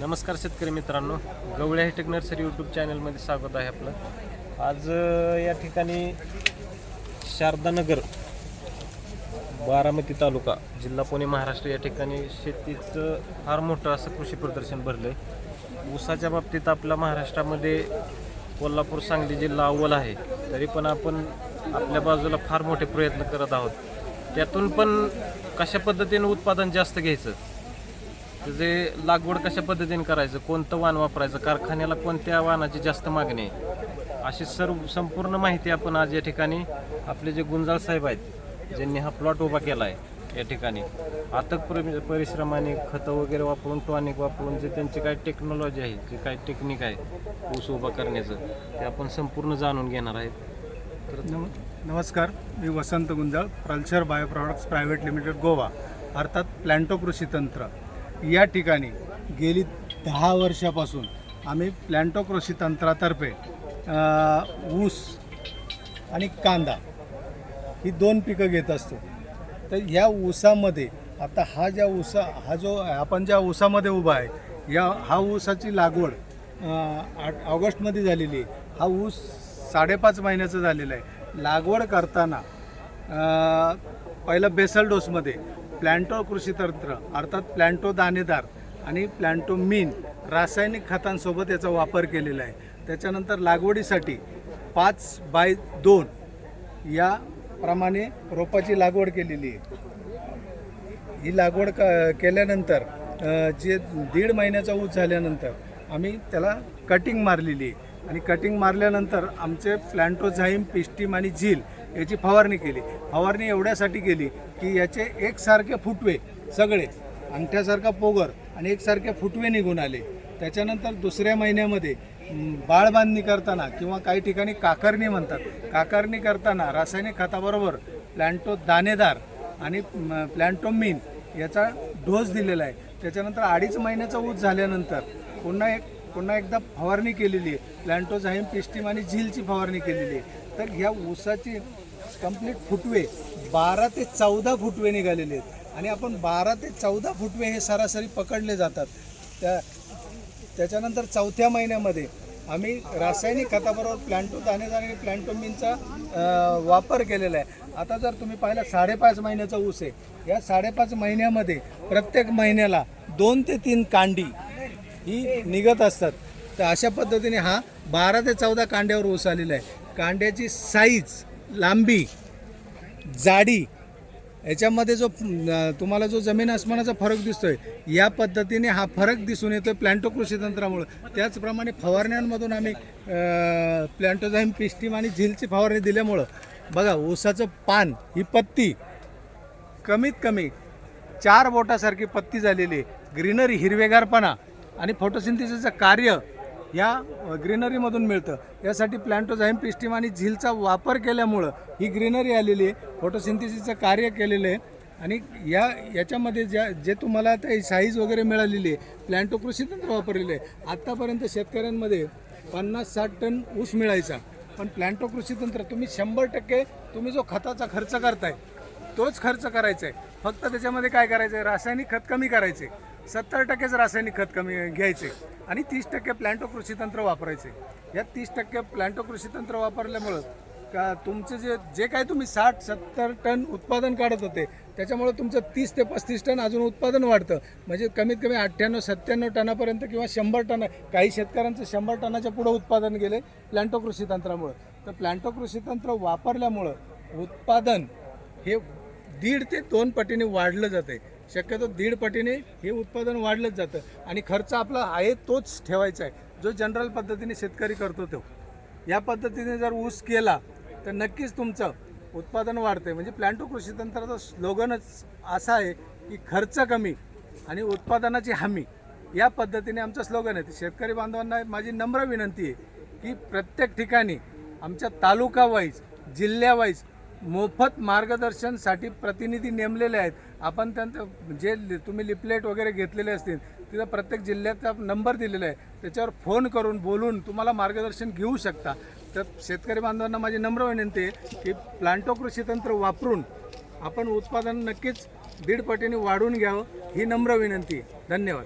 नमस्कार शेतकरी मित्रांनो, गवळे हायटेक नर्सरी यूट्यूब चॅनलमध्ये स्वागत आहे आपलं. आज या ठिकाणी शारदानगर बारामती तालुका जिल्हा पुणे महाराष्ट्र या ठिकाणी शेतीचं फार मोठं असं कृषी प्रदर्शन भरलं आहे. ऊसाच्या बाबतीत आपला महाराष्ट्रामध्ये कोल्हापूर सांगली जिल्हा अव्वल आहे, तरी पण आपण आपल्या बाजूला फार मोठे प्रयत्न करत आहोत. त्यातून पण कशा पद्धतीने उत्पादन जास्त घ्यायचं, त्याचे लागवड कशा पद्धतीने करायचं, कोणतं वाण वापरायचं, कारखान्याला कोणत्या वाणाची जास्त मागणी आहे, अशी संपूर्ण माहिती आपण आज या ठिकाणी आपले जे गुंजाळ साहेब आहेत ज्यांनी हा प्लॉट उभा केला आहे या ठिकाणी अथक परिश्रमाने खतं वगैरे वापरून टॉनिक वापरून जे त्यांची काय टेक्नॉलॉजी आहे, जे काय टेक्निक आहे ऊस उभा करण्याचं, ते आपण संपूर्ण जाणून घेणार आहेत. तर नमस्कार, मी Vasant Gunjal, Pulsar Bio Products Private Limited Goa अर्थात प्लॅन्टो कृषी तंत्र या ठिकाणी गेली 10 वर्षापासून आम्ही प्लॅन्टो कृषी तंत्रातर्फे ऊस आणि कांदा ही 2 पिकं घेत असतो. तर ह्या ऊसामध्ये आता हा जो आपण ज्या ऊसामध्ये उभा आहे हा ऊसाची लागवड ऑगस्टमध्ये झालेली आहे. हा ऊस 5.5 महिन्याचा झालेला आहे. लागवड करताना पहिलं बेसल डोसमध्ये प्लॅन्टो कृषी तंत्र अर्थात प्लॅन्टो दाणेदार आणि प्लॅन्टो मीन रासायनिक खतांसोबत याचा वापर केलेला आहे. त्याच्यानंतर लागवडीसाठी 5x2 या प्रमाणे रोपाची लागवड केलेली आहे. ही लागवड केल्यानंतर जे 1.5 महिन्याचा ऊस झाल्यानंतर आम्ही त्याला कटिंग मारलेली आहे आणि कटिंग मारल्यानंतर आमचे प्लॅन्टोझाईम, पिस्टीम आणि झील याची फवारणी केली. फवारणी एवढ्यासाठी केली की याचे एकसारखे फुटवे सगळे अंगठ्यासारखा पोगर आणि एकसारखे फुटवे निघून आले. त्याच्यानंतर 2ऱ्या महिन्यामध्ये बाळबांधणी करताना किंवा काही ठिकाणी काकरणी म्हणतात, काकरणी करताना रासायनिक खताबरोबर प्लॅन्टो दाणेदार आणि प्लॅन्टो मीन याचा डोस दिलेला आहे. त्याच्यानंतर 2.5 महिन्याचा ऊस झाल्यानंतर पुन्हा एकदा फवारणी केलेली आहे. प्लॅन्टोझाईम, पिस्टीम आणि झीलची फवारणी केलेली आहे. तर ह्या ऊसाची कंप्लीट फुटवे 12 ते 14 फुटवे निघालेले आहेत आणि आपण 12 ते 14 फुटवे हे सरासरी पकडले जातात. त्याच्यानंतर 4थ्या महिन्यामध्ये आम्ही रासायनिक खताबरोबर प्लॅन्टो दाणेदार आणि प्लॅन्टो मीनचा वापर केलेला आहे. आता जर तुम्ही पाहिलं 5.5 महिन्याचा ऊस आहे. या 5.5 महिन्यामध्ये प्रत्येक महिन्याला 2 ते 3 कांडी ही निघत असतात. तर अशा पद्धतीने हा 12 ते 14 कांड्यावर ऊस आलेला आहे. कांड्याची साईज, लांबी, जाडी याच्यामध्ये जो तुम्हाला जो जमीन आसमानाचा फरक दिसतोय, या पद्धतीने हा फरक दिसून येतोय प्लॅन्टो कृषी तंत्रामुळे. त्याचप्रमाणे फवारण्यांमधून आम्ही प्लॅन्टोझाईम, पिस्टीम आणि झीलची फवारणी दिल्यामुळं बघा ऊसाचं पान, ही पत्ती कमीत कमी 4 बोटासारखी पत्ती झालेली आहे. ग्रीनरी, हिरवेगारपणा आणि फोटोसिंथेसिसचं कार्य या ग्रीनरीमधून मिळतं. यासाठी प्लॅन्टोझाईम, पिस्टीम आणि झीलचा वापर केल्यामुळं ही ग्रीनरी आलेली आहे, फोटोसिंथेसिसचं कार्य केलेलं आहे. आणि याच्यामध्ये जे तुम्हाला आता साईज वगैरे मिळालेली आहे, प्लॅन्टो कृषी तंत्र वापरलेलं आहे. आत्तापर्यंत शेतकऱ्यांमध्ये 50-60 टन ऊस मिळायचा, पण प्लॅन्टो कृषी तंत्र तुम्ही 100% तुम्ही जो खताचा खर्च करताय तोच खर्च करायचा आहे. फक्त त्याच्यामध्ये काय करायचं आहे, रासायनिक खत कमी करायचे, 70%च रासायनिक खत कमी घ्यायचे आणि 30% प्लॅन्टो कृषी तंत्र वापरायचे. या 30% प्लॅन्टो कृषी तंत्र वापरल्यामुळं का तुमचं जे काय तुम्ही 60-70 टन उत्पादन काढत होते त्याच्यामुळं तुमचं 30 ते 35 टन अजून उत्पादन वाढतं. म्हणजे कमीत कमी 98-97 टनापर्यंत किंवा 100 टन, काही शेतकऱ्यांचं 100 टनाच्या पुढं उत्पादन गेले प्लॅन्टो कृषी तंत्रामुळं. तर प्लॅन्टो कृषी तंत्र वापरल्यामुळं उत्पादन हे 1.5 ते 2 पटीने वाढलं जाते. शक्यतो 1.5 पटीने हे उत्पादन वाढलंच जातं आणि खर्च आपला आहे तोच ठेवायचा आहे, जो जनरल पद्धतीने शेतकरी करतो तो. या पद्धतीने जर ऊस केला तर नक्कीच तुमचं उत्पादन वाढतं. म्हणजे प्लॅन्टो कृषी तंत्राचं स्लोगनच असा आहे की खर्च कमी आणि उत्पादनाची हमी. या पद्धतीने आमचं स्लोगन आहे. शेतकरी बांधवांना माझी नम्र विनंती आहे की प्रत्येक ठिकाणी आमच्या तालुका वाईज, जिल्ह्यावाईज मोफत मार्गदर्शनसाठी प्रतिनिधी नेमलेले आहेत. आपण त्यांचं जे तुम्ही लिपलेट वगैरे घेतलेले असतील तिथं प्रत्येक जिल्ह्याचा नंबर दिलेला आहे, त्याच्यावर फोन करून बोलून तुम्हाला मार्गदर्शन घेऊ शकता. तर शेतकरी बांधवांना माझी नम्र विनंती आहे की प्लॅन्टो कृषी तंत्र वापरून आपण उत्पादन नक्कीच 1.5 पटीने वाढवून घ्यावं, ही नम्र विनंती आहे. धन्यवाद.